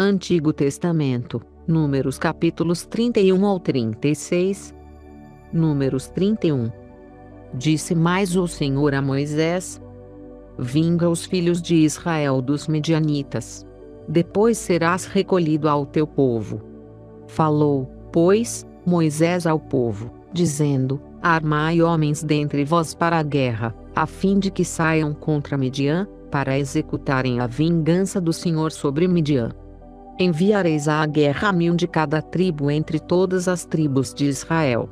Antigo Testamento, Números capítulos 31 ao 36. Números 31. Disse mais o Senhor a Moisés: Vinga os filhos de Israel dos medianitas. Depois serás recolhido ao teu povo. Falou, pois, Moisés ao povo, dizendo: Armai homens dentre vós para a guerra, a fim de que saiam contra Midian, para executarem a vingança do Senhor sobre Midian. Enviareis à guerra 1000 de cada tribo entre todas as tribos de Israel.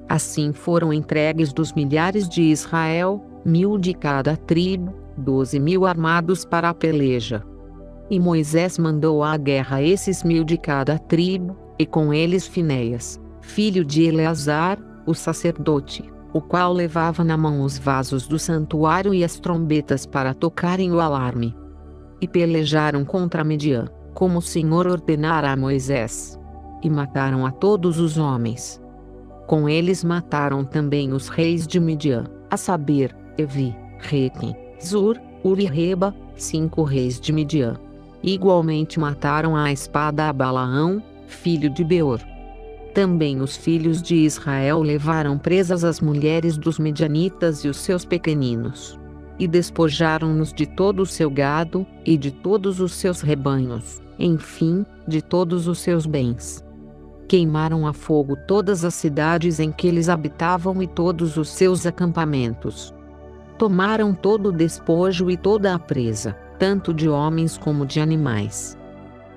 Assim foram entregues dos milhares de Israel, 1000 de cada tribo, 12.000 armados para a peleja. E Moisés mandou à guerra esses 1000 de cada tribo, e com eles Finéias, filho de Eleazar, o sacerdote, o qual levava na mão os vasos do santuário e as trombetas para tocarem o alarme. E pelejaram contra Midian, como o Senhor ordenara a Moisés. E mataram a todos os homens. Com eles mataram também os reis de Midian, a saber, Evi, Requem, Zur, Uri e Reba, 5 reis de Midian. Igualmente mataram à espada a Balaão, filho de Beor. Também os filhos de Israel levaram presas as mulheres dos medianitas e os seus pequeninos. E despojaram-nos de todo o seu gado, e de todos os seus rebanhos, enfim, de todos os seus bens. Queimaram a fogo todas as cidades em que eles habitavam e todos os seus acampamentos. Tomaram todo o despojo e toda a presa, tanto de homens como de animais.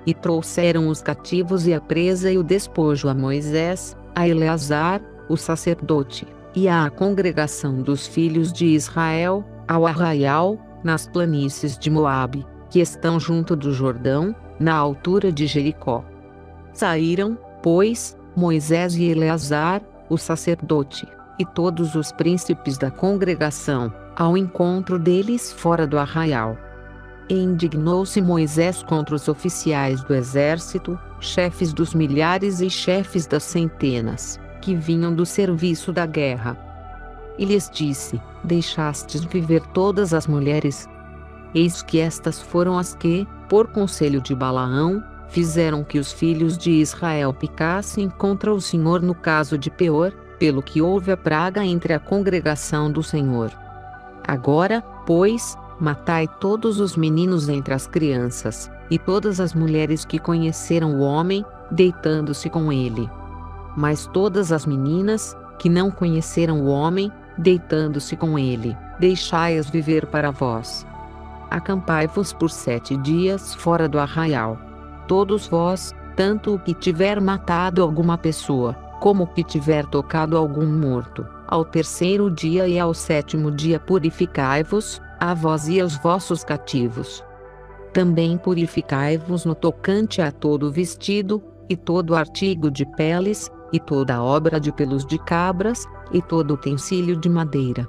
E trouxeram os cativos e a presa e o despojo a Moisés, a Eleazar, o sacerdote, e à congregação dos filhos de Israel, ao arraial, nas planícies de Moabe, que estão junto do Jordão, na altura de Jericó. Saíram, pois, Moisés e Eleazar, o sacerdote, e todos os príncipes da congregação, ao encontro deles fora do arraial. E indignou-se Moisés contra os oficiais do exército, chefes dos milhares e chefes das centenas, que vinham do serviço da guerra. E lhes disse: Deixastes viver todas as mulheres? Eis que estas foram as que, por conselho de Balaão, fizeram que os filhos de Israel picassem contra o Senhor no caso de Peor, pelo que houve a praga entre a congregação do Senhor. Agora, pois, matai todos os meninos entre as crianças, e todas as mulheres que conheceram o homem, deitando-se com ele. Mas todas as meninas, que não conheceram o homem, deitando-se com ele, deixai-as viver para vós. Acampai-vos por 7 dias fora do arraial. Todos vós, tanto o que tiver matado alguma pessoa, como o que tiver tocado algum morto, ao 3º dia e ao 7º dia purificai-vos, a vós e aos vossos cativos. Também purificai-vos no tocante a todo vestido, e todo artigo de peles, e toda obra de pelos de cabras, e todo utensílio de madeira.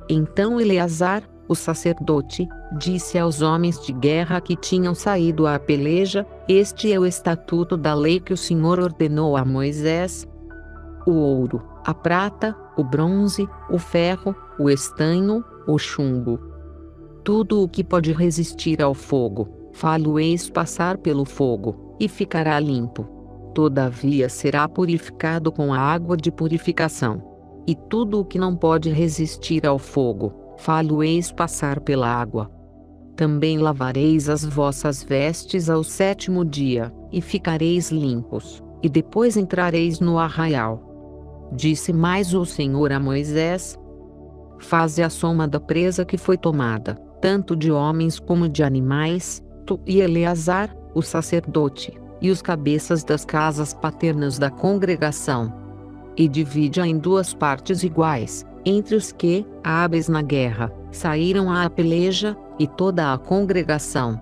Então Eleazar, o sacerdote, disse aos homens de guerra que tinham saído à peleja: Este é o estatuto da lei que o Senhor ordenou a Moisés: o ouro, a prata, o bronze, o ferro, o estanho, o chumbo. Tudo o que pode resistir ao fogo, fá-lo-eis passar pelo fogo, e ficará limpo. Todavia será purificado com a água de purificação. E tudo o que não pode resistir ao fogo, fá-lo-eis passar pela água. Também lavareis as vossas vestes ao 7º dia, e ficareis limpos, e depois entrareis no arraial. Disse mais o Senhor a Moisés: Faze a soma da presa que foi tomada, tanto de homens como de animais, tu e Eleazar, o sacerdote, e os cabeças das casas paternas da congregação. E divide-a em 2 partes iguais, entre os que, hábeis na guerra, saíram à peleja, e toda a congregação.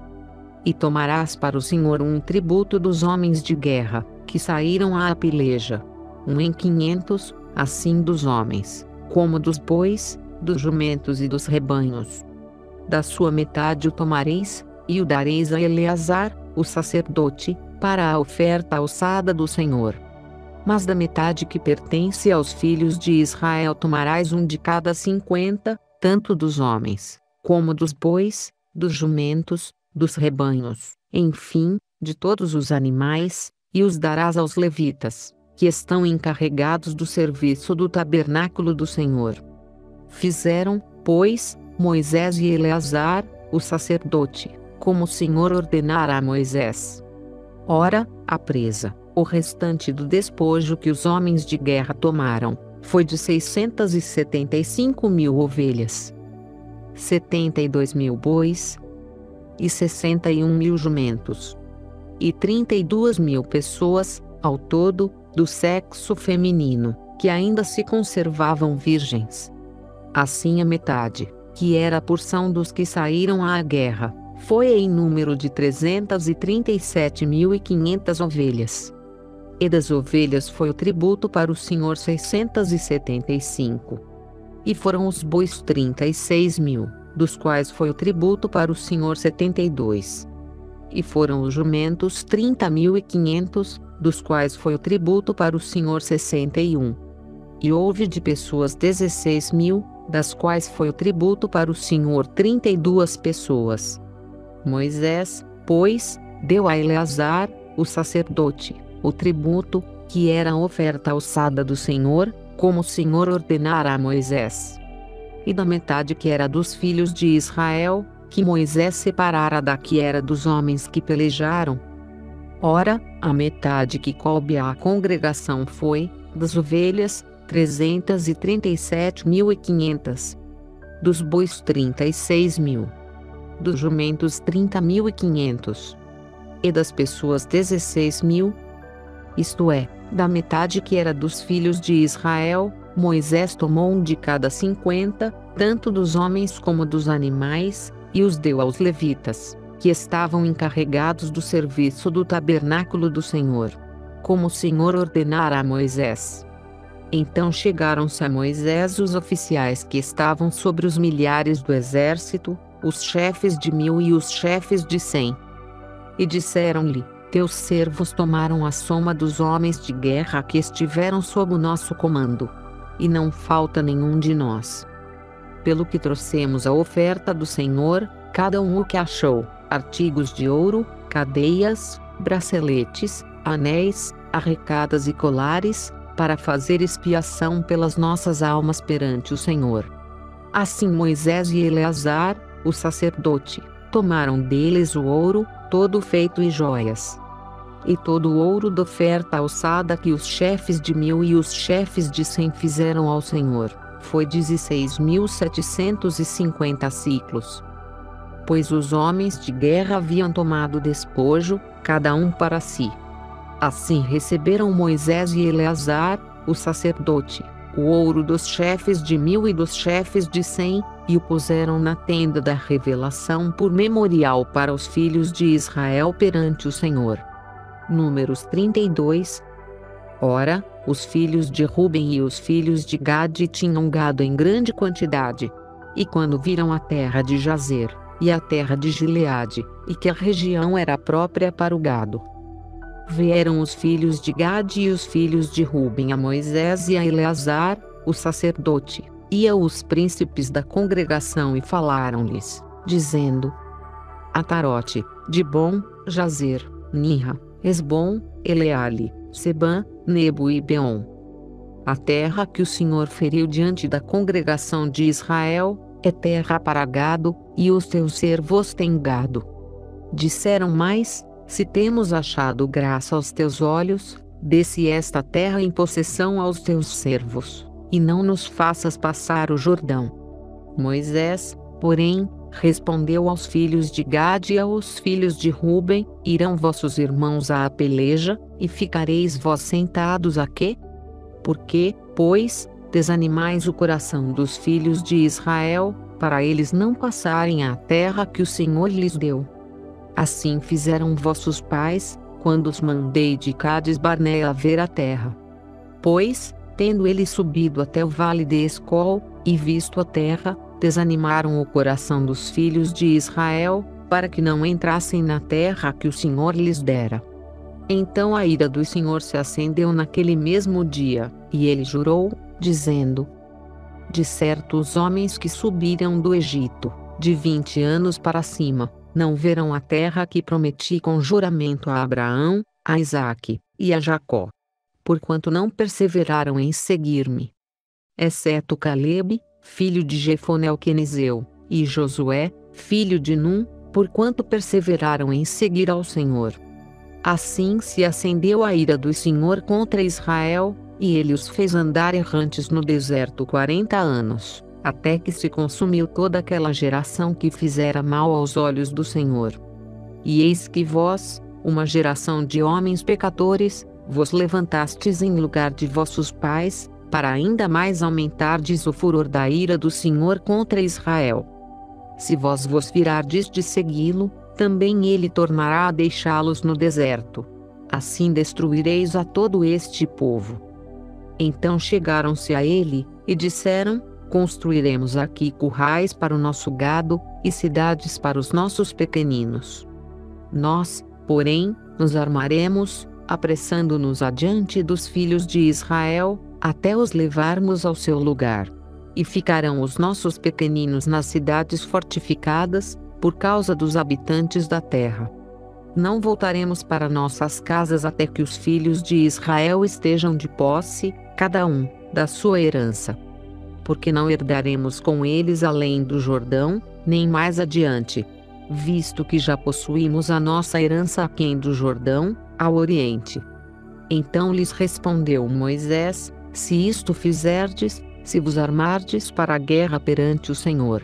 E tomarás para o Senhor um tributo dos homens de guerra, que saíram à peleja, 1 em 500, assim dos homens, como dos bois, dos jumentos e dos rebanhos. Da sua metade o tomareis, e o dareis a Eleazar, o sacerdote, para a oferta alçada do Senhor. Mas da metade que pertence aos filhos de Israel tomarás 1 de cada 50, tanto dos homens, como dos bois, dos jumentos, dos rebanhos, enfim, de todos os animais, e os darás aos levitas, que estão encarregados do serviço do tabernáculo do Senhor. Fizeram, pois, Moisés e Eleazar, o sacerdote, como o Senhor ordenara a Moisés. Ora, a presa, o restante do despojo que os homens de guerra tomaram, foi de 675.000 ovelhas, 72.000 bois e 61.000 jumentos, e 32.000 pessoas, ao todo, do sexo feminino, que ainda se conservavam virgens. Assim a metade, que era a porção dos que saíram à guerra, foi em número de 337.500 ovelhas. E das ovelhas foi o tributo para o Senhor 675. E foram os bois 36.000, dos quais foi o tributo para o Senhor 72. E foram os jumentos 30.500, dos quais foi o tributo para o Senhor 61. E houve de pessoas 16.000, das quais foi o tributo para o Senhor 32 pessoas. Moisés, pois, deu a Eleazar, o sacerdote, o tributo, que era a oferta alçada do Senhor, como o Senhor ordenara a Moisés. E da metade que era dos filhos de Israel, que Moisés separara da que era dos homens que pelejaram. Ora, a metade que coube à congregação foi, das ovelhas, 337.500, dos bois 36.000, dos jumentos 30.500, e das pessoas 16.000, isto é, da metade que era dos filhos de Israel, Moisés tomou um de cada 50, tanto dos homens como dos animais, e os deu aos levitas, que estavam encarregados do serviço do tabernáculo do Senhor, como o Senhor ordenara a Moisés. Então chegaram-se a Moisés os oficiais que estavam sobre os milhares do exército, os chefes de 1000 e os chefes de 100. E disseram-lhe: Teus servos tomaram a soma dos homens de guerra que estiveram sob o nosso comando, e não falta nenhum de nós. Pelo que trouxemos a oferta do Senhor, cada um o que achou: artigos de ouro, cadeias, braceletes, anéis, arrecadas e colares, para fazer expiação pelas nossas almas perante o Senhor. Assim Moisés e Eleazar, o sacerdote, tomaram deles o ouro, todo feito em joias, e todo o ouro da oferta alçada que os chefes de 1000 e os chefes de 100 fizeram ao Senhor, foi 16.750 siclos. Pois os homens de guerra haviam tomado despojo, cada um para si. Assim receberam Moisés e Eleazar, o sacerdote, o ouro dos chefes de 1000 e dos chefes de 100, e o puseram na tenda da revelação por memorial para os filhos de Israel perante o Senhor. Números 32. Ora, os filhos de Ruben e os filhos de Gade tinham gado em grande quantidade. E quando viram a terra de Jazer, e a terra de Gileade, e que a região era própria para o gado, vieram os filhos de Gade e os filhos de Ruben a Moisés e a Eleazar, o sacerdote, e aos príncipes da congregação e falaram-lhes, dizendo: Atarote, Dibon, Jazer, Ninra, Esbom, Eleale, Sebã, Nebo e Beon. A terra que o Senhor feriu diante da congregação de Israel, é terra para gado, e os teus servos têm gado. Disseram mais: Se temos achado graça aos teus olhos, dê-se esta terra em possessão aos teus servos, e não nos faças passar o Jordão. Moisés, porém, respondeu aos filhos de Gade e aos filhos de Ruben: Irão vossos irmãos à peleja, e ficareis vós sentados aqui? Porque, pois, desanimais o coração dos filhos de Israel, para eles não passarem à terra que o Senhor lhes deu. Assim fizeram vossos pais, quando os mandei de Cades Barnea a ver a terra. Pois, tendo eles subido até o vale de Escol, e visto a terra, desanimaram o coração dos filhos de Israel, para que não entrassem na terra que o Senhor lhes dera. Então a ira do Senhor se acendeu naquele mesmo dia, e ele jurou, dizendo: De certo os homens que subiram do Egito, de 20 anos para cima, não verão a terra que prometi com juramento a Abraão, a Isaque e a Jacó. Porquanto não perseveraram em seguir-me. Exceto Calebe, filho de Jefoné o quenizeu, e Josué, filho de Num, porquanto perseveraram em seguir ao Senhor. Assim se acendeu a ira do Senhor contra Israel, e ele os fez andar errantes no deserto 40 anos, até que se consumiu toda aquela geração que fizera mal aos olhos do Senhor. E eis que vós, uma geração de homens pecadores, vos levantastes em lugar de vossos pais, para ainda mais aumentardes o furor da ira do Senhor contra Israel. Se vós vos virardes de segui-lo, também ele tornará a deixá-los no deserto. Assim destruireis a todo este povo. Então chegaram-se a ele, e disseram: construiremos aqui currais para o nosso gado, e cidades para os nossos pequeninos. Nós, porém, nos armaremos, apressando-nos adiante dos filhos de Israel, até os levarmos ao seu lugar. E ficarão os nossos pequeninos nas cidades fortificadas, por causa dos habitantes da terra. Não voltaremos para nossas casas até que os filhos de Israel estejam de posse, cada um, da sua herança. Porque não herdaremos com eles além do Jordão, nem mais adiante, visto que já possuímos a nossa herança aquém do Jordão, ao oriente. Então lhes respondeu Moisés: se isto fizerdes, se vos armardes para a guerra perante o Senhor,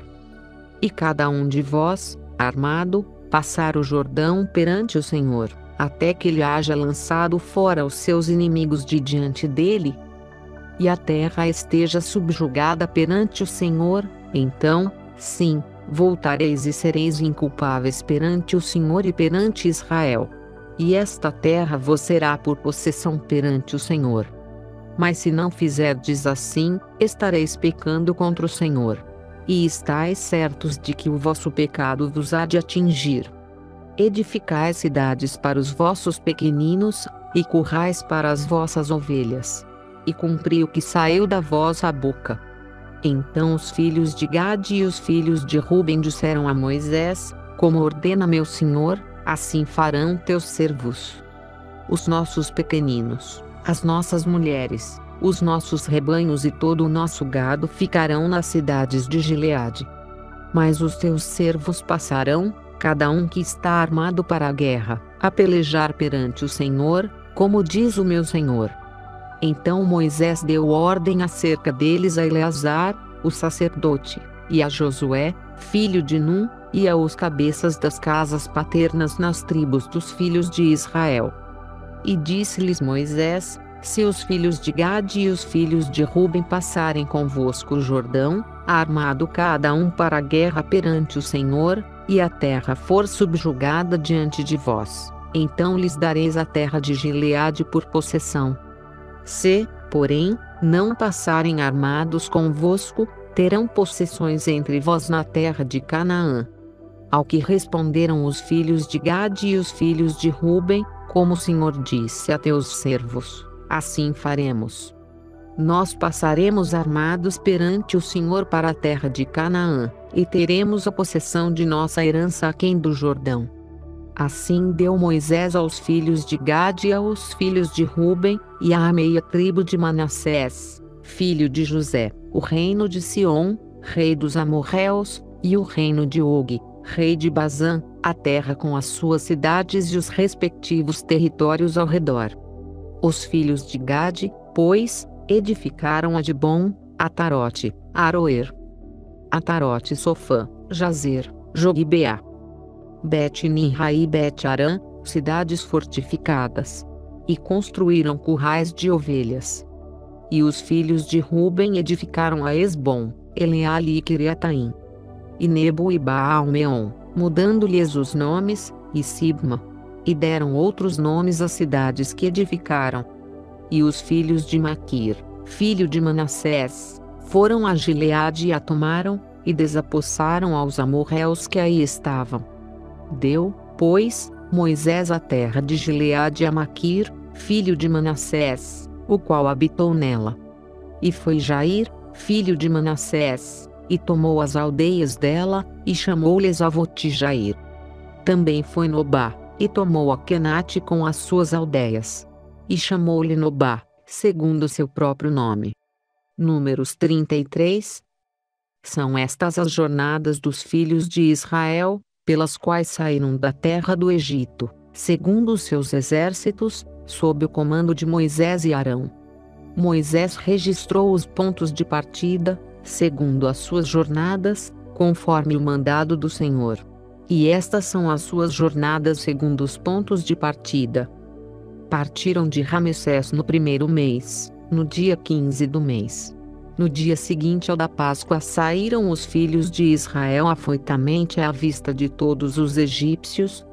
e cada um de vós, armado, passar o Jordão perante o Senhor, até que ele haja lançado fora os seus inimigos de diante dele, e a terra esteja subjugada perante o Senhor, então, sim, voltareis e sereis inculpáveis perante o Senhor e perante Israel. E esta terra vos será por possessão perante o Senhor. Mas se não fizerdes assim, estareis pecando contra o Senhor. E estais certos de que o vosso pecado vos há de atingir. Edificai cidades para os vossos pequeninos, e currais para as vossas ovelhas. E cumpri o que saiu da vossa boca. Então os filhos de Gade e os filhos de Ruben disseram a Moisés: como ordena meu senhor, assim farão teus servos. Os nossos pequeninos, as nossas mulheres, os nossos rebanhos e todo o nosso gado ficarão nas cidades de Gileade. Mas os teus servos passarão, cada um que está armado para a guerra, a pelejar perante o Senhor, como diz o meu senhor. Então Moisés deu ordem acerca deles a Eleazar, o sacerdote, e a Josué, filho de Num, e aos cabeças das casas paternas nas tribos dos filhos de Israel. E disse-lhes Moisés: se os filhos de Gade e os filhos de Ruben passarem convosco o Jordão, armado cada um para a guerra perante o Senhor, e a terra for subjugada diante de vós, então lhes dareis a terra de Gileade por possessão. Se, porém, não passarem armados convosco, terão possessões entre vós na terra de Canaã. Ao que responderam os filhos de Gade e os filhos de Ruben: como o Senhor disse a teus servos, assim faremos. Nós passaremos armados perante o Senhor para a terra de Canaã, e teremos a possessão de nossa herança aquém do Jordão. Assim deu Moisés aos filhos de Gade e aos filhos de Ruben, e à meia tribo de Manassés, filho de José, o reino de Sion, rei dos amorreus, e o reino de Og, rei de Bazã, a terra com as suas cidades e os respectivos territórios ao redor. Os filhos de Gade, pois, edificaram Adibon, Atarote, Aroer, Atarote, Sofã, Jazer, Jogibeá, Bet-Nimra e Bet-Arã, cidades fortificadas. E construíram currais de ovelhas. E os filhos de Ruben edificaram a Esbom, Eleale e Quiriataim. E Nebo e Baal-Meon, mudando-lhes os nomes, e Sibma. E deram outros nomes às cidades que edificaram. E os filhos de Maquir, filho de Manassés, foram a Gileade e a tomaram, e desapossaram aos amorreus que aí estavam. Deu, pois, Moisés a terra de Gileade a Maquir, filho de Manassés, o qual habitou nela. E foi Jair, filho de Manassés, e tomou as aldeias dela, e chamou-lhes Avoti Jair. Também foi Nobá, e tomou Aquenate com as suas aldeias. E chamou-lhe Nobá, segundo seu próprio nome. Números 33. São estas as jornadas dos filhos de Israel, pelas quais saíram da terra do Egito, segundo os seus exércitos, sob o comando de Moisés e Arão. Moisés registrou os pontos de partida, segundo as suas jornadas, conforme o mandado do Senhor. E estas são as suas jornadas segundo os pontos de partida. Partiram de Ramessés no primeiro mês, no dia 15 do mês. No dia seguinte ao da Páscoa saíram os filhos de Israel afoitamente à vista de todos os egípcios,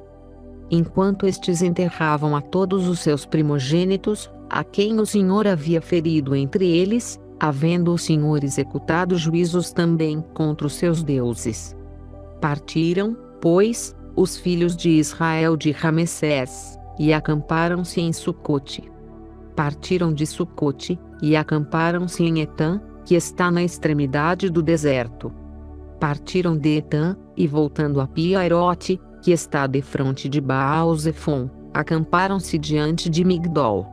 enquanto estes enterravam a todos os seus primogênitos, a quem o Senhor havia ferido entre eles, havendo o Senhor executado juízos também contra os seus deuses. Partiram, pois, os filhos de Israel de Ramessés, e acamparam-se em Sucote. Partiram de Sucote, e acamparam-se em Etã, que está na extremidade do deserto. Partiram de Etã, e voltando a Piairote, que está defronte de Baal-Zefon, acamparam-se diante de Migdol.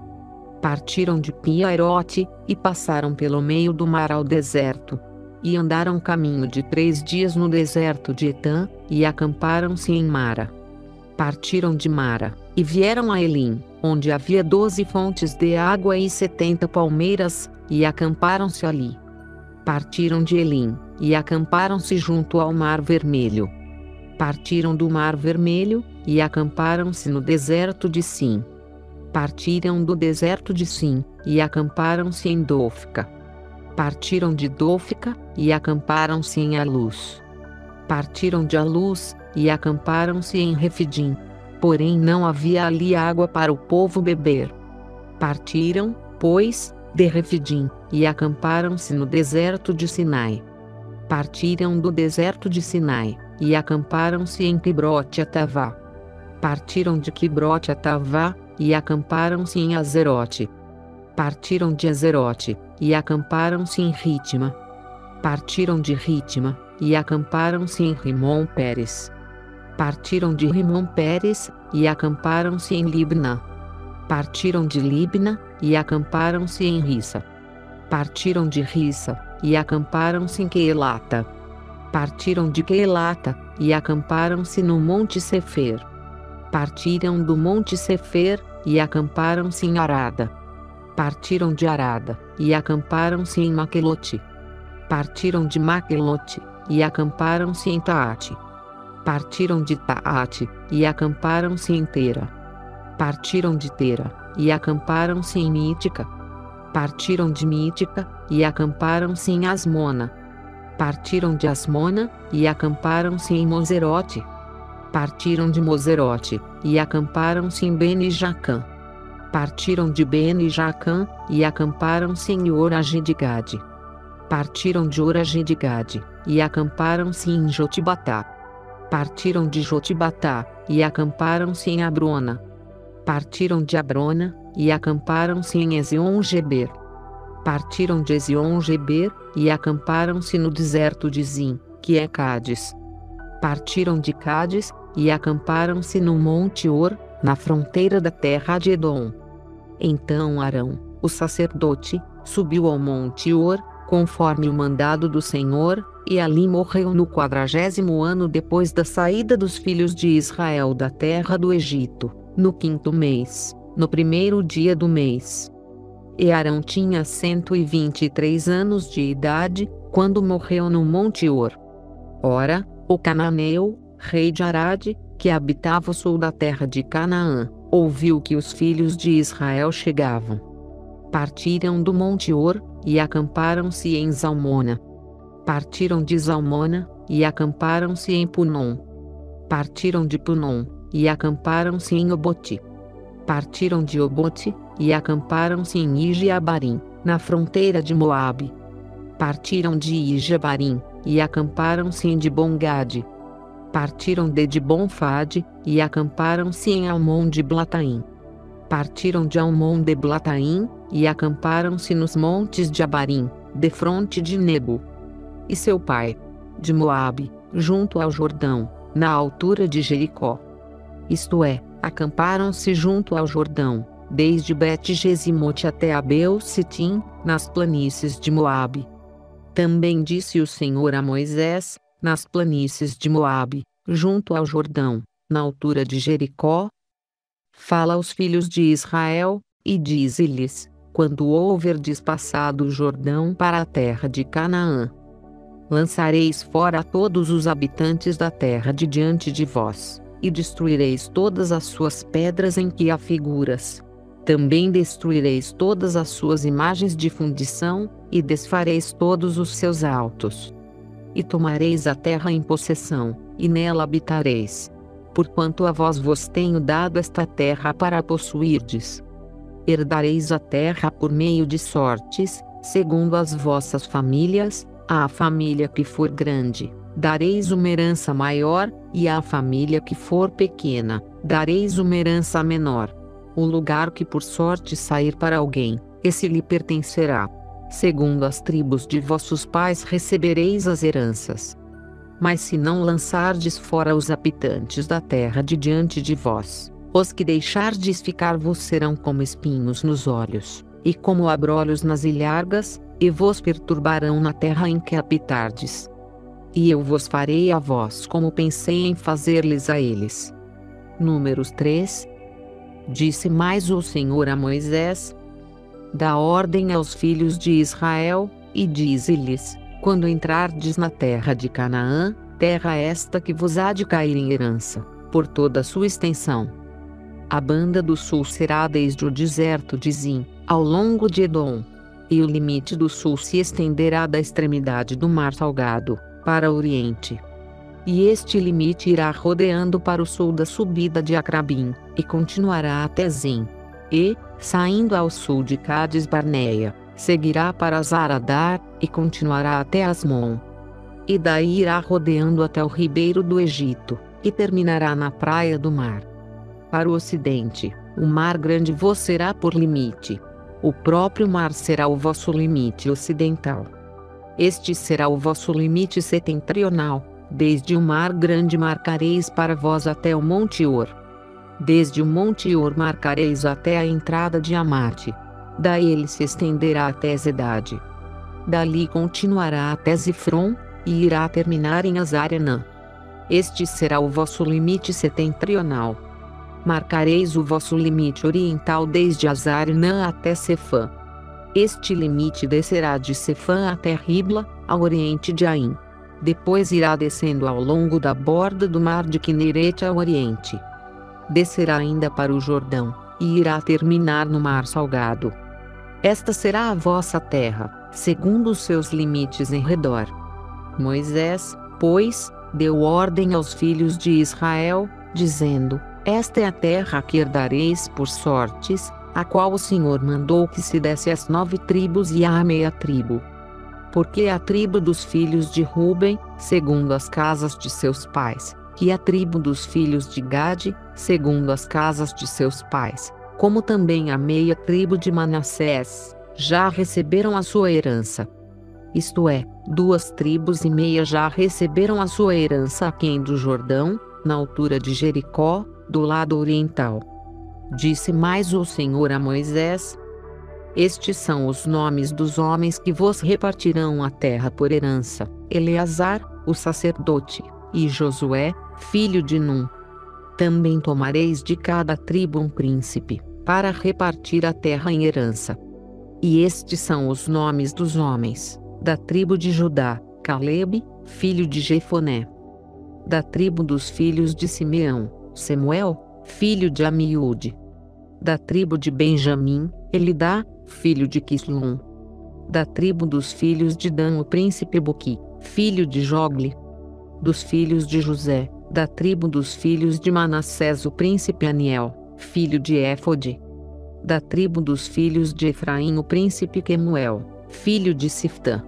Partiram de Piairote, e passaram pelo meio do mar ao deserto. E andaram caminho de 3 dias no deserto de Etã, e acamparam-se em Mara. Partiram de Mara, e vieram a Elim, onde havia 12 fontes de água e 70 palmeiras, e acamparam-se ali. Partiram de Elim, e acamparam-se junto ao Mar Vermelho. Partiram do Mar Vermelho, e acamparam-se no deserto de Sim. Partiram do deserto de Sim, e acamparam-se em Dofca. Partiram de Dofca, e acamparam-se em Alus. Partiram de Alus, e acamparam-se em Refidim. Porém não havia ali água para o povo beber. Partiram, pois, de Refidim, e acamparam-se no deserto de Sinai. Partiram do deserto de Sinai, e acamparam-se em Quibrote-Atavá. Partiram de Quibrote-Atavá, e acamparam-se em Azerote. Partiram de Azerote, e acamparam-se em Ritma. Partiram de Ritma, e acamparam-se em Rimon-Pérez. Partiram de Rimon-Pérez, e acamparam-se em Libna. Partiram de Libna, e acamparam-se em Rissa. Partiram de Rissa, e acamparam-se em Queelata. Partiram de Queelata, e acamparam-se no Monte Sefer. Partiram do Monte Sefer, e acamparam-se em Arada. Partiram de Arada, e acamparam-se em Maquelote. Partiram de Maquelote, e acamparam-se em Taate. Partiram de Taate, e acamparam-se em Tera. Partiram de Tera, e acamparam-se em Mítica. Partiram de Mítica, e acamparam-se em Asmona. Partiram de Asmona, e acamparam-se em Moserote. Partiram de Moserote, e acamparam-se em Beni-Jacã. Partiram de Beni-Jacã, e acamparam-se em Oragide-Gade. Partiram de Oragide-Gade, e acamparam-se em Jotibatá. Partiram de Jotibatá, e acamparam-se em Abrona. Partiram de Abrona, e acamparam-se em Ezion-Geber. Partiram de Ezion-Geber, e acamparam-se no deserto de Zim, que é Cádiz. Partiram de Cádiz, e acamparam-se no Monte Or, na fronteira da terra de Edom. Então Arão, o sacerdote, subiu ao Monte Or, conforme o mandado do Senhor, e ali morreu no 40º ano depois da saída dos filhos de Israel da terra do Egito, no 5º mês, no 1º dia do mês. E Arão tinha 123 anos de idade, quando morreu no Monte Or. Ora, o cananeu, rei de Arade, que habitava o sul da terra de Canaã, ouviu que os filhos de Israel chegavam. Partiram do Monte Or, e acamparam-se em Zalmona. Partiram de Zalmona, e acamparam-se em Punom. Partiram de Punom, e acamparam-se em Obote. Partiram de Obote, e acamparam-se em Ijeabarim, na fronteira de Moabe. Partiram de Ijeabarim, e acamparam-se em Dibongade. Partiram de Dibonfade, e acamparam-se em Almon de Blataim. Partiram de Almon de Blataim, e acamparam-se nos montes de Abarim, defronte de Nebo. E seu pai, de Moabe, junto ao Jordão, na altura de Jericó. isto é, acamparam-se junto ao Jordão, desde Bet-Gesimote até Abel-Sitim, nas planícies de Moabe. Também disse o Senhor a Moisés, nas planícies de Moabe, junto ao Jordão, na altura de Jericó: fala aos filhos de Israel, e dize-lhes: quando houverdes passado o Jordão para a terra de Canaã, lançareis fora todos os habitantes da terra de diante de vós, e destruireis todas as suas pedras em que há figuras. Também destruireis todas as suas imagens de fundição, e desfareis todos os seus altos. E tomareis a terra em possessão, e nela habitareis. Porquanto a vos tenho dado esta terra para a possuirdes. Herdareis a terra por meio de sortes, segundo as vossas famílias. À família que for grande, dareis uma herança maior, e à família que for pequena, dareis uma herança menor. O lugar que por sorte sair para alguém, esse lhe pertencerá. Segundo as tribos de vossos pais recebereis as heranças. Mas se não lançardes fora os habitantes da terra de diante de vós, os que deixardes ficar vos serão como espinhos nos olhos, e como abrolhos nas ilhargas, e vos perturbarão na terra em que habitardes. E eu vos farei a vós como pensei em fazer-lhes a eles. Números 3. Disse mais o Senhor a Moisés: dá ordem aos filhos de Israel, e dize-lhes: quando entrardes na terra de Canaã, terra esta que vos há de cair em herança, por toda a sua extensão. A banda do sul será desde o deserto de Zim, ao longo de Edom. E o limite do sul se estenderá da extremidade do mar Salgado, para o oriente. E este limite irá rodeando para o sul da subida de Acrabim, e continuará até Zim. E, saindo ao sul de Cádiz Barneia, seguirá para Zaradar, e continuará até Asmon. E daí irá rodeando até o ribeiro do Egito, e terminará na praia do mar. Para o ocidente, o mar grande vos será por limite. O próprio mar será o vosso limite ocidental. Este será o vosso limite setentrional. Desde o mar grande marcareis para vós até o Monte Or. Desde o Monte Or marcareis até a entrada de Amate. Daí ele se estenderá até Zedade. Dali continuará até Zifron, e irá terminar em Azar-Enã. Este será o vosso limite setentrional. Marcareis o vosso limite oriental desde Azar-Enã até Sefã. Este limite descerá de Sefã até Ribla, ao oriente de Aim. Depois irá descendo ao longo da borda do mar de Quinerete ao oriente. Descerá ainda para o Jordão, e irá terminar no mar Salgado. Esta será a vossa terra, segundo os seus limites em redor. Moisés, pois, deu ordem aos filhos de Israel, dizendo: esta é a terra que herdareis por sortes, a qual o Senhor mandou que se desse às 9 tribos e à meia tribo. Porque a tribo dos filhos de Ruben, segundo as casas de seus pais, e a tribo dos filhos de Gade, segundo as casas de seus pais, como também a meia tribo de Manassés, já receberam a sua herança. Isto é, 2 tribos e meia já receberam a sua herança aquém do Jordão, na altura de Jericó, do lado oriental. Disse mais o Senhor a Moisés: estes são os nomes dos homens que vos repartirão a terra por herança: Eleazar, o sacerdote, e Josué, filho de Num. Também tomareis de cada tribo um príncipe, para repartir a terra em herança. E estes são os nomes dos homens: da tribo de Judá, Calebe, filho de Jefoné. Da tribo dos filhos de Simeão, Semuel, filho de Amiúde. Da tribo de Benjamim, Elidá, filho de Quislom. Da tribo dos filhos de Dan, o príncipe Buqui, filho de Jogli. Dos filhos de José, da tribo dos filhos de Manassés, o príncipe Aniel, filho de Éfode. Da tribo dos filhos de Efraim, o príncipe Quemuel, filho de Siftã.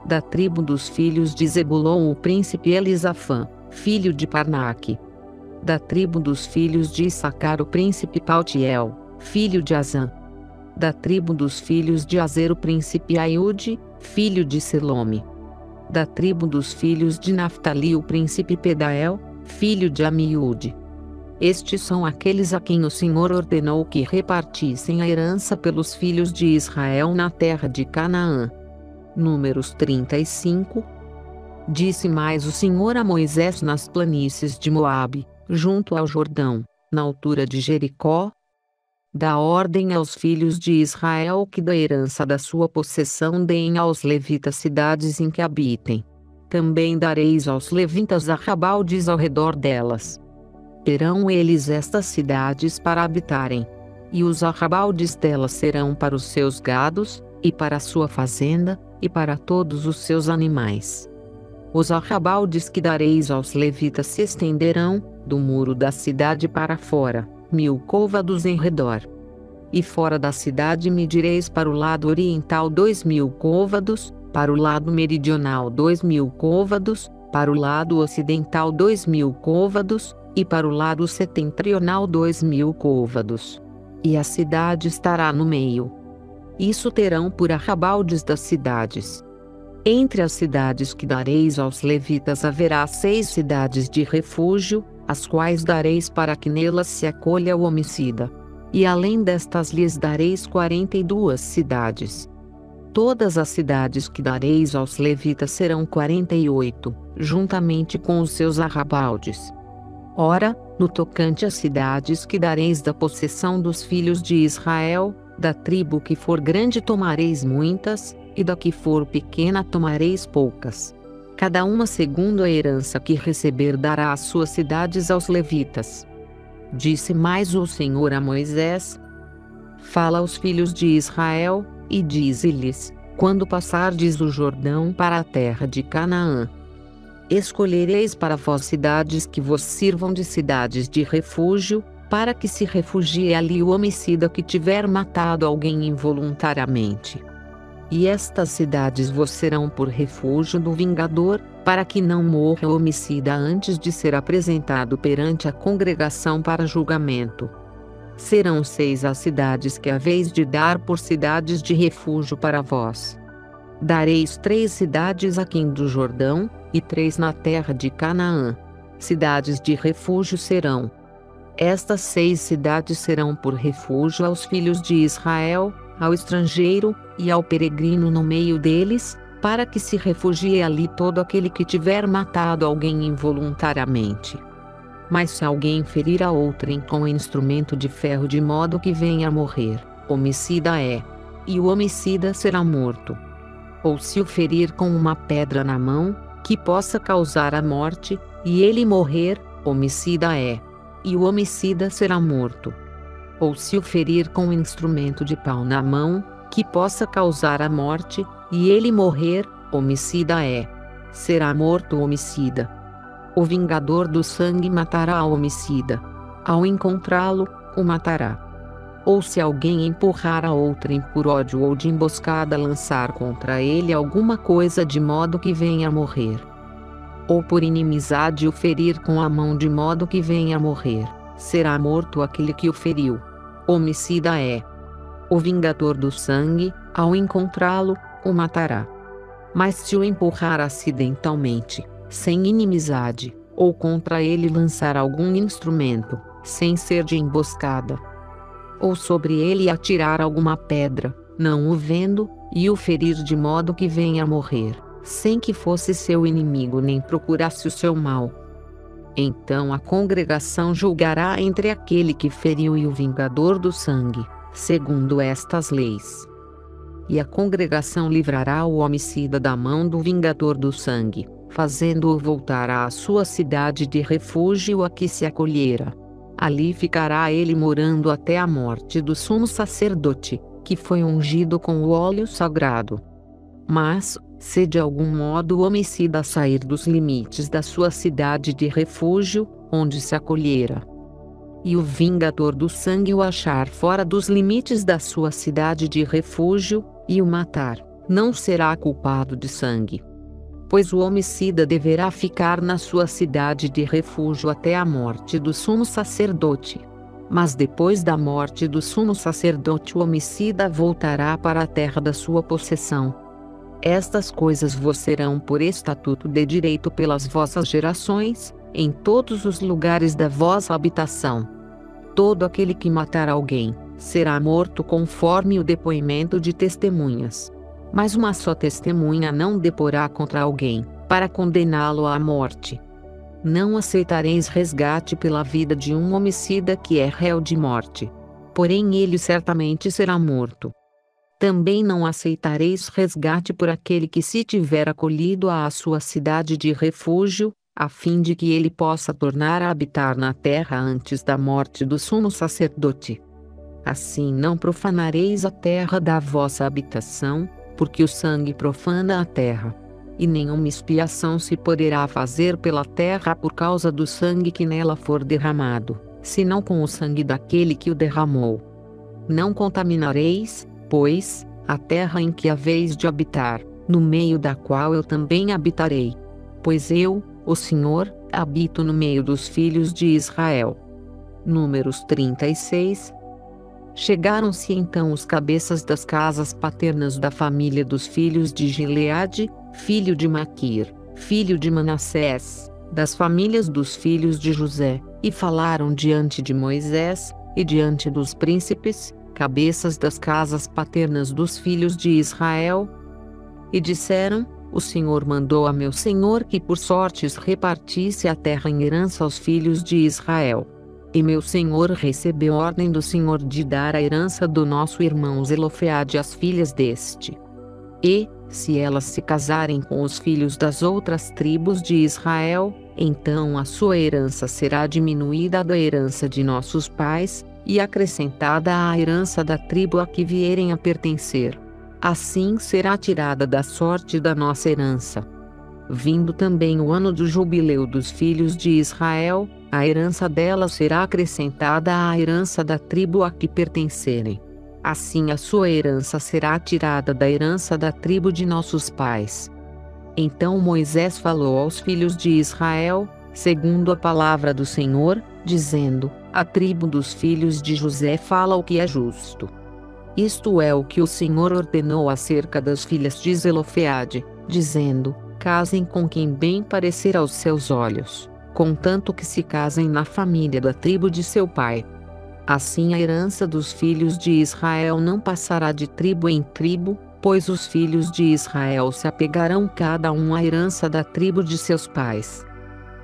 Da tribo dos filhos de Zebulon, o príncipe Elisafã, filho de Parnaque. Da tribo dos filhos de Issacar, o príncipe Paltiel, filho de Azã. Da tribo dos filhos de Azer, o príncipe Aiude, filho de Selome. Da tribo dos filhos de Naftali, o príncipe Pedael, filho de Amiúde. Estes são aqueles a quem o Senhor ordenou que repartissem a herança pelos filhos de Israel na terra de Canaã. Números 35. Disse mais o Senhor a Moisés nas planícies de Moabe, junto ao Jordão, na altura de Jericó: dá ordem aos filhos de Israel que da herança da sua possessão deem aos levitas cidades em que habitem. Também dareis aos levitas arrabaldes ao redor delas. Terão eles estas cidades para habitarem. E os arrabaldes delas serão para os seus gados, e para a sua fazenda, e para todos os seus animais. Os arrabaldes que dareis aos levitas se estenderão, do muro da cidade para fora, 1000 côvados em redor. E fora da cidade medireis para o lado oriental 2000 côvados, para o lado meridional 2000 côvados, para o lado ocidental 2000 côvados, e para o lado setentrional 2000 côvados. E a cidade estará no meio. Isso terão por arrabaldes das cidades. Entre as cidades que dareis aos levitas haverá 6 cidades de refúgio, as quais dareis para que nelas se acolha o homicida. E além destas lhes dareis 42 cidades. Todas as cidades que dareis aos levitas serão 48, juntamente com os seus arrabaldes. Ora, no tocante às cidades que dareis da possessão dos filhos de Israel, da tribo que for grande tomareis muitas, e da que for pequena tomareis poucas. Cada uma segundo a herança que receber dará as suas cidades aos levitas. Disse mais o Senhor a Moisés: fala aos filhos de Israel, e dize-lhes: quando passardes o Jordão para a terra de Canaã, escolhereis para vós cidades que vos sirvam de cidades de refúgio, para que se refugie ali o homicida que tiver matado alguém involuntariamente. E estas cidades vos serão por refúgio do vingador, para que não morra o homicida antes de ser apresentado perante a congregação para julgamento. Serão 6 as cidades que haveis de dar por cidades de refúgio para vós. Dareis 3 cidades aquém do Jordão, e 3 na terra de Canaã. Cidades de refúgio serão. Estas 6 cidades serão por refúgio aos filhos de Israel, ao estrangeiro, e ao peregrino no meio deles, para que se refugie ali todo aquele que tiver matado alguém involuntariamente. Mas se alguém ferir a outrem com instrumento de ferro de modo que venha a morrer, homicida é. E o homicida será morto. Ou se o ferir com uma pedra na mão, que possa causar a morte, e ele morrer, homicida é. E o homicida será morto. Ou se o ferir com instrumento de pau na mão, que possa causar a morte, e ele morrer, homicida é. Será morto o homicida. O vingador do sangue matará o homicida. Ao encontrá-lo, o matará. Ou se alguém empurrar a outrem por ódio ou de emboscada lançar contra ele alguma coisa de modo que venha a morrer. Ou por inimizade o ferir com a mão de modo que venha a morrer, será morto aquele que o feriu. Homicida é. O vingador do sangue, ao encontrá-lo, o matará. Mas se o empurrar acidentalmente, sem inimizade, ou contra ele lançar algum instrumento, sem ser de emboscada, ou sobre ele atirar alguma pedra, não o vendo, e o ferir de modo que venha a morrer, sem que fosse seu inimigo nem procurasse o seu mal, então a congregação julgará entre aquele que feriu e o vingador do sangue, segundo estas leis. E a congregação livrará o homicida da mão do vingador do sangue, fazendo-o voltar à sua cidade de refúgio a que se acolhera. Ali ficará ele morando até a morte do sumo sacerdote, que foi ungido com o óleo sagrado. Mas, se de algum modo o homicida sair dos limites da sua cidade de refúgio, onde se acolhera, e o vingador do sangue o achar fora dos limites da sua cidade de refúgio, e o matar, não será culpado de sangue. Pois o homicida deverá ficar na sua cidade de refúgio até a morte do sumo sacerdote. Mas depois da morte do sumo sacerdote o homicida voltará para a terra da sua possessão. Estas coisas vos serão por estatuto de direito pelas vossas gerações, em todos os lugares da vossa habitação. Todo aquele que matar alguém, será morto conforme o depoimento de testemunhas. Mas uma só testemunha não deporá contra alguém, para condená-lo à morte. Não aceitareis resgate pela vida de um homicida que é réu de morte. Porém ele certamente será morto. Também não aceitareis resgate por aquele que se tiver acolhido à sua cidade de refúgio, a fim de que ele possa tornar a habitar na terra antes da morte do sumo sacerdote. Assim não profanareis a terra da vossa habitação, porque o sangue profana a terra. E nenhuma expiação se poderá fazer pela terra por causa do sangue que nela for derramado, senão com o sangue daquele que o derramou. Não contaminareis, pois, a terra em que haveis de habitar, no meio da qual eu também habitarei. Pois eu, o Senhor, habito no meio dos filhos de Israel. Números 36. Chegaram-se então os cabeças das casas paternas da família dos filhos de Gileade, filho de Maquir, filho de Manassés, das famílias dos filhos de José, e falaram diante de Moisés, e diante dos príncipes, cabeças das casas paternas dos filhos de Israel, e disseram: o Senhor mandou a meu senhor que por sortes repartisse a terra em herança aos filhos de Israel. E meu senhor recebeu ordem do Senhor de dar a herança do nosso irmão Zelofeade às filhas deste. E, se elas se casarem com os filhos das outras tribos de Israel, então a sua herança será diminuída da herança de nossos pais, e acrescentada à herança da tribo a que vierem a pertencer. Assim será tirada da sorte da nossa herança. Vindo também o ano do jubileu dos filhos de Israel, a herança delas será acrescentada à herança da tribo a que pertencerem. Assim a sua herança será tirada da herança da tribo de nossos pais. Então Moisés falou aos filhos de Israel, segundo a palavra do Senhor, dizendo: a tribo dos filhos de José fala o que é justo. Isto é o que o Senhor ordenou acerca das filhas de Zelofeade, dizendo: casem com quem bem parecer aos seus olhos, contanto que se casem na família da tribo de seu pai. Assim a herança dos filhos de Israel não passará de tribo em tribo, pois os filhos de Israel se apegarão cada um à herança da tribo de seus pais.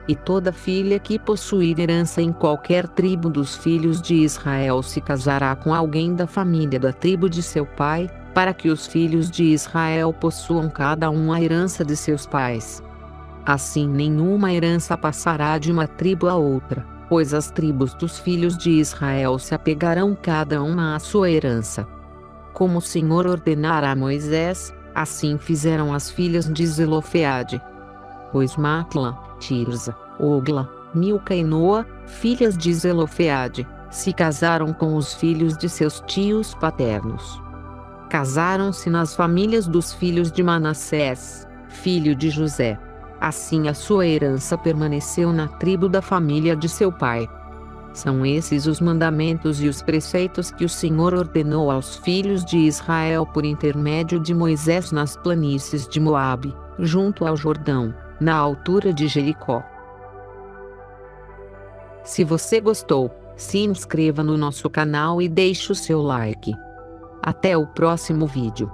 E toda filha que possuir herança em qualquer tribo dos filhos de Israel se casará com alguém da família da tribo de seu pai, para que os filhos de Israel possuam cada um a herança de seus pais. Assim nenhuma herança passará de uma tribo a outra, pois as tribos dos filhos de Israel se apegarão cada uma à sua herança. Como o Senhor ordenara a Moisés, assim fizeram as filhas de Zelofeade. Pois Macla, Tirza, Ogla, Milca e Noa, filhas de Zelofeade, se casaram com os filhos de seus tios paternos. Casaram-se nas famílias dos filhos de Manassés, filho de José. Assim a sua herança permaneceu na tribo da família de seu pai. São esses os mandamentos e os preceitos que o Senhor ordenou aos filhos de Israel por intermédio de Moisés nas planícies de Moabe, junto ao Jordão, na altura de Jericó. Se você gostou, se inscreva no nosso canal e deixe o seu like. Até o próximo vídeo.